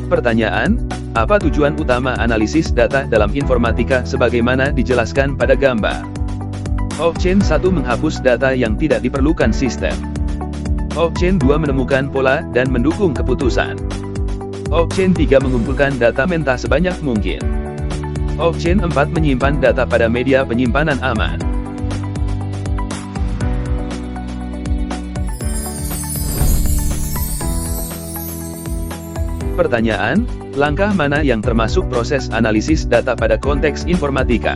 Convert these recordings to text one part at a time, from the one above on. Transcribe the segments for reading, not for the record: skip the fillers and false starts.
Pertanyaan, apa tujuan utama analisis data dalam informatika sebagaimana dijelaskan pada gambar? Option 1 menghapus data yang tidak diperlukan sistem. Option 2 menemukan pola dan mendukung keputusan. Option 3 mengumpulkan data mentah sebanyak mungkin. Option 4 menyimpan data pada media penyimpanan aman. Pertanyaan, langkah mana yang termasuk proses analisis data pada konteks informatika?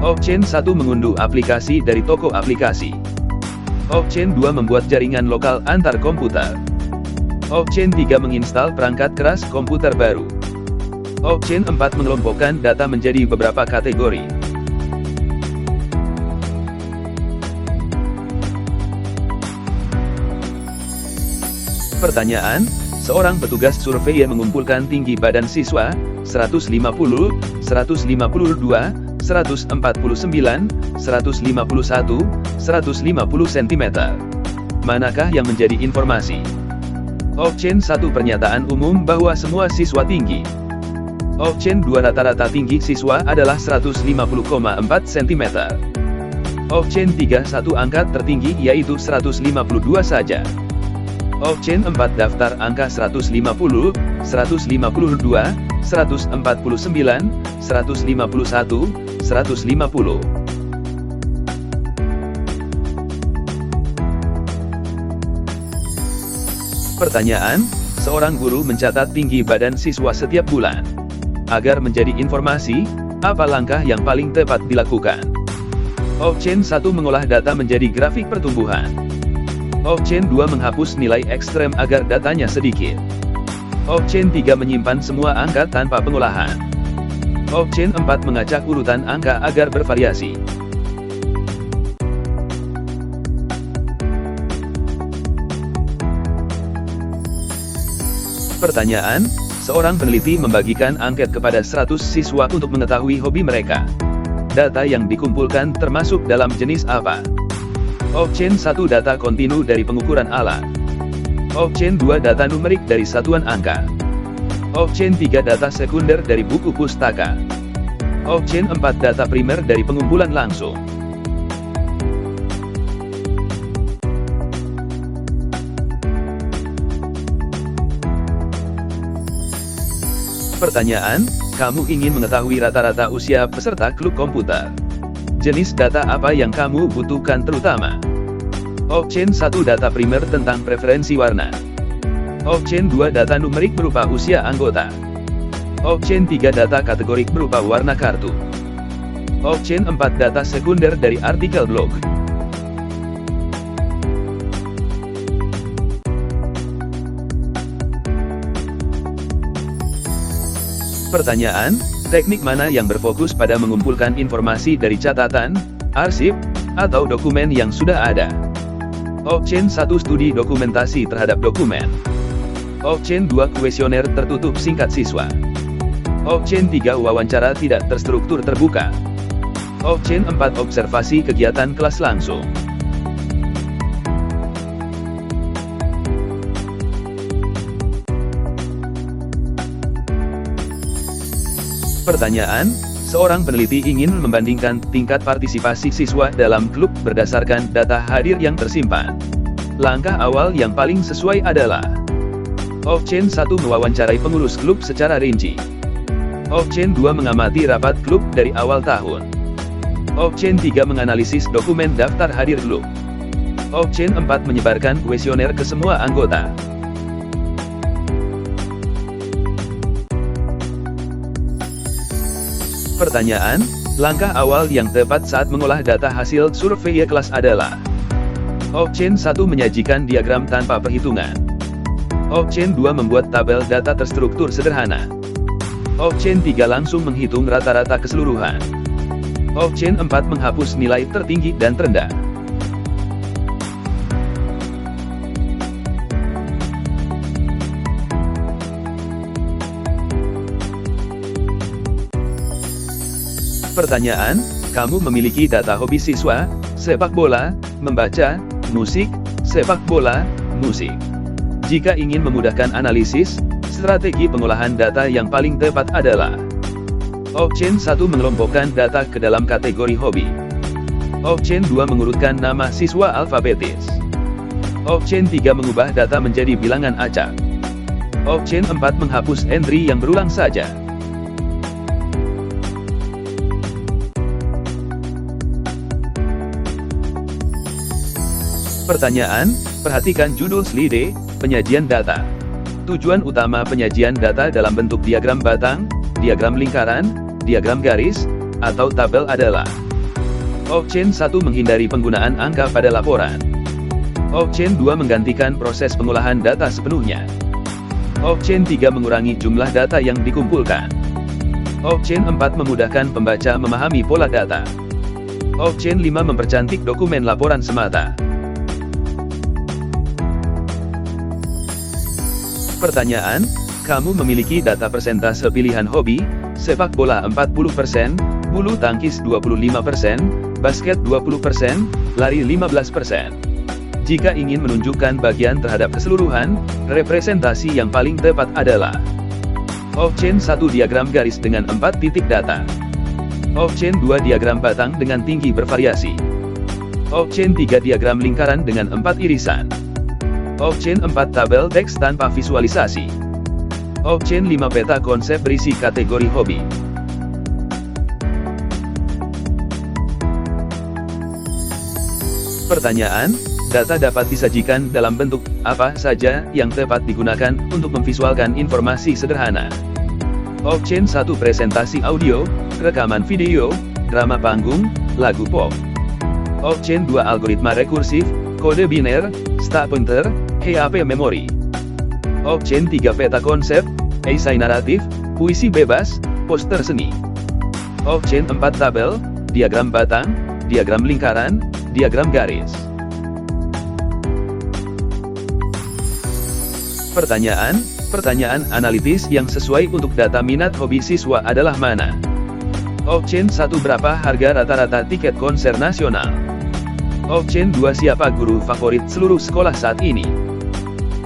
Option 1 mengunduh aplikasi dari toko aplikasi. Option 2 membuat jaringan lokal antar komputer. Option 3 menginstal perangkat keras komputer baru. Option 4 mengelompokkan data menjadi beberapa kategori. Pertanyaan, seorang petugas survei mengumpulkan tinggi badan siswa, 150, 152, 149, 151, 150 cm. Manakah yang menjadi informasi? Option 1 pernyataan umum bahwa semua siswa tinggi. Option 2 rata-rata tinggi siswa adalah 150,4 cm. Option 3 satu angka tertinggi yaitu 152 saja. Option 4 daftar angka 150, 152, 149, 151, 150. Pertanyaan, seorang guru mencatat tinggi badan siswa setiap bulan. Agar menjadi informasi, apa langkah yang paling tepat dilakukan? Option 1 mengolah data menjadi grafik pertumbuhan. Option 2 menghapus nilai ekstrem agar datanya sedikit. Option 3 menyimpan semua angka tanpa pengolahan. Option 4 mengacak urutan angka agar bervariasi. Pertanyaan, seorang peneliti membagikan angket kepada 100 siswa untuk mengetahui hobi mereka. Data yang dikumpulkan termasuk dalam jenis apa? Option 1 data kontinu dari pengukuran alat. Option 2 data numerik dari satuan angka. Option 3 data sekunder dari buku pustaka. Option 4 data primer dari pengumpulan langsung. Pertanyaan, kamu ingin mengetahui rata-rata usia peserta klub komputer. Jenis data apa yang kamu butuhkan terutama? Option 1 data primer tentang preferensi warna. Option 2 data numerik berupa usia anggota. Option 3 data kategorik berupa warna kartu. Option 4 data sekunder dari artikel blog. Pertanyaan, teknik mana yang berfokus pada mengumpulkan informasi dari catatan, arsip, atau dokumen yang sudah ada? Option 1 studi dokumentasi terhadap dokumen. Option 2 kuesioner tertutup singkat siswa. Option 3 wawancara tidak terstruktur terbuka. Option 4 observasi kegiatan kelas langsung. Pertanyaan, seorang peneliti ingin membandingkan tingkat partisipasi siswa dalam klub berdasarkan data hadir yang tersimpan. Langkah awal yang paling sesuai adalah Option 1 mewawancarai pengurus klub secara rinci. Option 2 mengamati rapat klub dari awal tahun. Option 3 menganalisis dokumen daftar hadir klub. Option 4 menyebarkan kuesioner ke semua anggota. Pertanyaan, langkah awal yang tepat saat mengolah data hasil survei kelas adalah Option 1 menyajikan diagram tanpa perhitungan. Option 2 membuat tabel data terstruktur sederhana. Option 3 langsung menghitung rata-rata keseluruhan. Option 4 menghapus nilai tertinggi dan terendah. Pertanyaan, kamu memiliki data hobi siswa, sepak bola, membaca, musik, sepak bola, musik. Jika ingin memudahkan analisis, Strategi pengolahan data yang paling tepat adalah: Option 1 mengelompokkan data ke dalam kategori hobi. Option 2 mengurutkan nama siswa alfabetis. Option 3 mengubah data menjadi bilangan acak. Option 4 menghapus entry yang berulang saja. Pertanyaan, perhatikan judul slide, penyajian data. Tujuan utama penyajian data dalam bentuk diagram batang, diagram lingkaran, diagram garis, atau tabel adalah: Option 1 menghindari penggunaan angka pada laporan. Option 2 menggantikan proses pengolahan data sepenuhnya. Option 3 mengurangi jumlah data yang dikumpulkan. Option 4 memudahkan pembaca memahami pola data. Option 5 mempercantik dokumen laporan semata. Pertanyaan, kamu memiliki data persentase pilihan hobi, sepak bola 40%, bulu tangkis 25%, basket 20%, lari 15%. Jika ingin menunjukkan bagian terhadap keseluruhan, representasi yang paling tepat adalah: Option 1 diagram garis dengan 4 titik data. Option 2 diagram batang dengan tinggi bervariasi. Option 3 diagram lingkaran dengan 4 irisan. Option 4 tabel teks tanpa visualisasi. Option 5 peta konsep berisi kategori hobi. Pertanyaan, data dapat disajikan dalam bentuk apa saja yang tepat digunakan untuk memvisualkan informasi sederhana. Option 1 presentasi audio, rekaman video, drama panggung, lagu pop. Option 2 algoritma rekursif, kode biner, stack pointer, HAP memori. Option 3 peta konsep, esai naratif, puisi bebas, poster seni. Option 4 tabel, diagram batang, diagram lingkaran, diagram garis. Pertanyaan analitis yang sesuai untuk data minat hobi siswa adalah mana? Option 1 berapa harga rata-rata tiket konser nasional? Option 2 siapa guru favorit seluruh sekolah saat ini?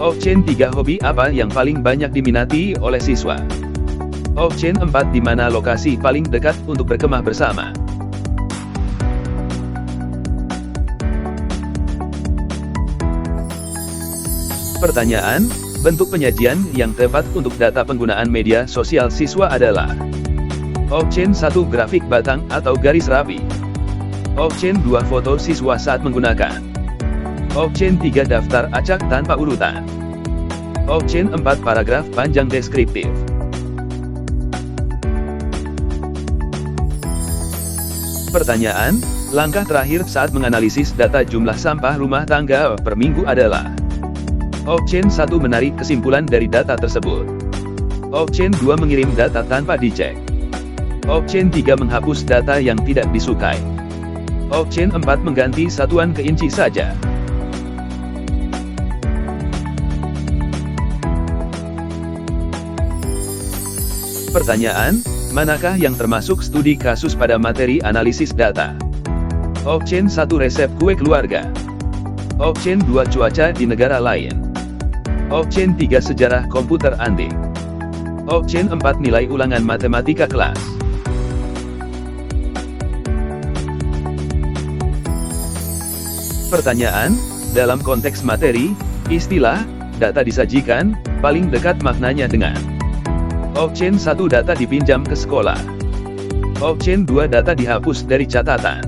Option 3 hobi apa yang paling banyak diminati oleh siswa? Option 4 di mana lokasi paling dekat untuk berkemah bersama? Pertanyaan, bentuk penyajian yang tepat untuk data penggunaan media sosial siswa adalah: Option 1 grafik batang atau garis rapi. Option 2 foto siswa saat menggunakan. Option 3 daftar acak tanpa urutan. Option 4 paragraf panjang deskriptif. Pertanyaan, langkah terakhir saat menganalisis data jumlah sampah rumah tangga per minggu adalah: Option 1 menarik kesimpulan dari data tersebut. Option 2 mengirim data tanpa dicek. Option 3 menghapus data yang tidak disukai. Option 4 mengganti satuan ke inci saja. Pertanyaan, manakah yang termasuk studi kasus pada materi analisis data? Option 1 resep kue keluarga. Option 2 cuaca di negara lain. Option 3 sejarah komputer antik. Option 4 nilai ulangan matematika kelas. Pertanyaan, dalam konteks materi, istilah, data disajikan, paling dekat maknanya dengan: Option 1 data dipinjam ke sekolah. Option 2 data dihapus dari catatan.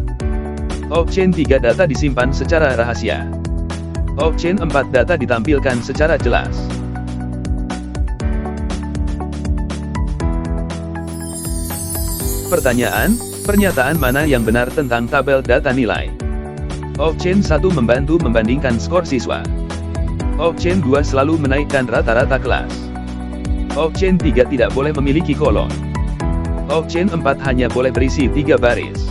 Option 3 data disimpan secara rahasia. Option 4 data ditampilkan secara jelas. Pertanyaan, pernyataan mana yang benar tentang tabel data nilai? Option 1 membantu membandingkan skor siswa. Option 2 selalu menaikkan rata-rata kelas. Option 3 tidak boleh memiliki kolom. Option 4 hanya boleh berisi 3 baris.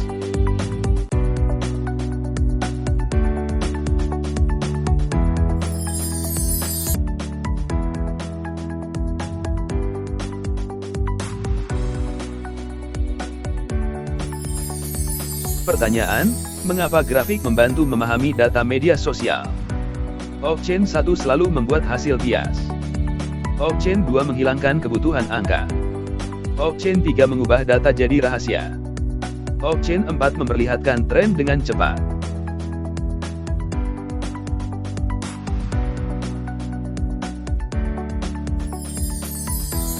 Pertanyaan, mengapa grafik membantu memahami data media sosial? Option 1 selalu membuat hasil bias. Option 2 menghilangkan kebutuhan angka. Option 3 mengubah data jadi rahasia. Option 4 memperlihatkan tren dengan cepat.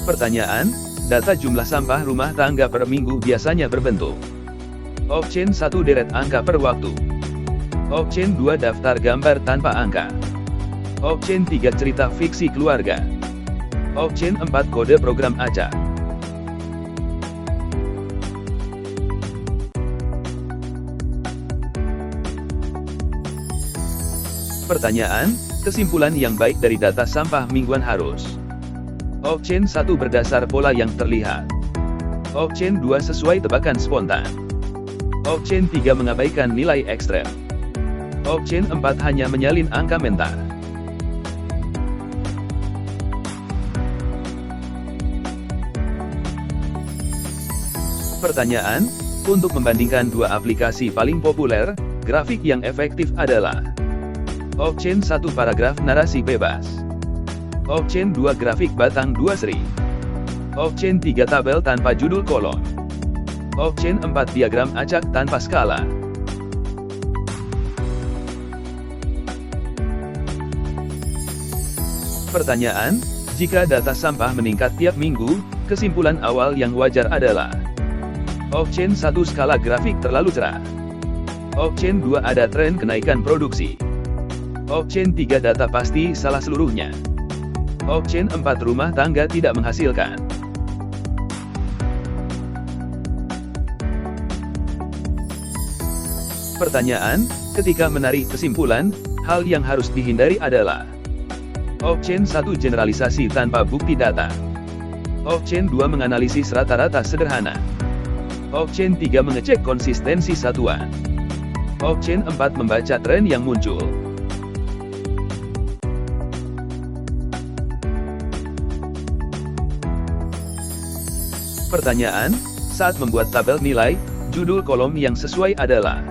Pertanyaan, data jumlah sampah rumah tangga per minggu biasanya berbentuk. Option 1 deret angka per waktu. Option 2 daftar gambar tanpa angka. Option 3 cerita fiksi keluarga. Option 4 kode program acak. Pertanyaan, kesimpulan yang baik dari data sampah mingguan harus. Option 1 berdasar pola yang terlihat. Option 2 sesuai tebakan spontan. Option 3 mengabaikan nilai ekstrem. Option 4 hanya menyalin angka mental. Pertanyaan, untuk membandingkan dua aplikasi paling populer, grafik yang efektif adalah Option 1 paragraf narasi bebas. Option 2 grafik batang 2 seri. Option 3 tabel tanpa judul kolom. Option 4 diagram acak tanpa skala. Pertanyaan, jika data sampah meningkat tiap minggu, kesimpulan awal yang wajar adalah Option 1 skala grafik terlalu cerah. Option 2 ada tren kenaikan produksi. Option 3 data pasti salah seluruhnya. Option 4 rumah tangga tidak menghasilkan. Pertanyaan, ketika menarik kesimpulan, hal yang harus dihindari adalah Option 1 generalisasi tanpa bukti data. Option 2 menganalisis rata-rata sederhana. Option 3 mengecek konsistensi satuan. Option 4 membaca tren yang muncul. Pertanyaan, saat membuat tabel nilai, judul kolom yang sesuai adalah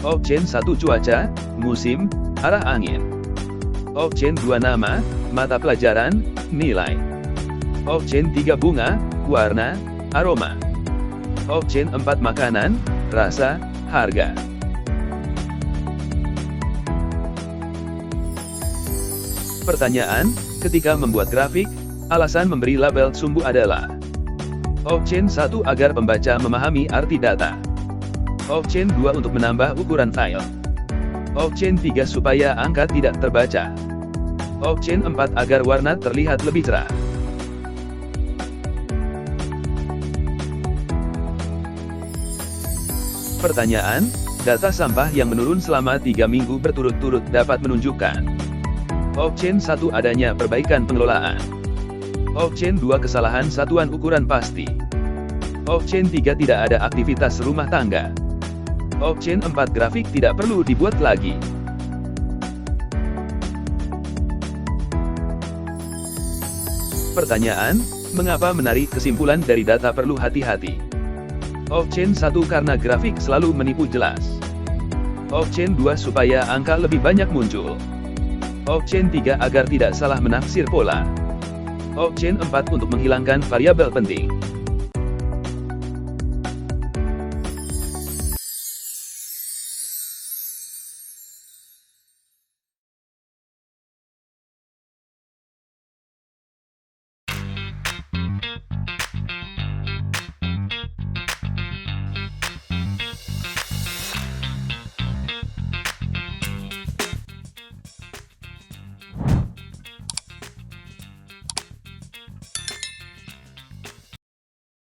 Option 1 cuaca, musim, arah angin. Option 2 nama, mata pelajaran, nilai. Option 3 bunga, warna, aroma. Option 4 makanan, rasa, harga. Pertanyaan, ketika membuat grafik, alasan memberi label sumbu adalah Option 1 agar pembaca memahami arti data. Option 2 untuk menambah ukuran file. Option 3 supaya angka tidak terbaca. Option 4 agar warna terlihat lebih cerah. Pertanyaan, data sampah yang menurun selama 3 minggu berturut-turut dapat menunjukkan Option 1 adanya perbaikan pengelolaan. Option 2 kesalahan satuan ukuran pasti. Option 3 tidak ada aktivitas rumah tangga. Option 4 grafik tidak perlu dibuat lagi. Pertanyaan, mengapa menarik kesimpulan dari data perlu hati-hati? Option 1 karena grafik selalu menipu jelas. Option 2 supaya angka lebih banyak muncul. Option 3 agar tidak salah menafsir pola. Option 4 untuk menghilangkan variabel penting.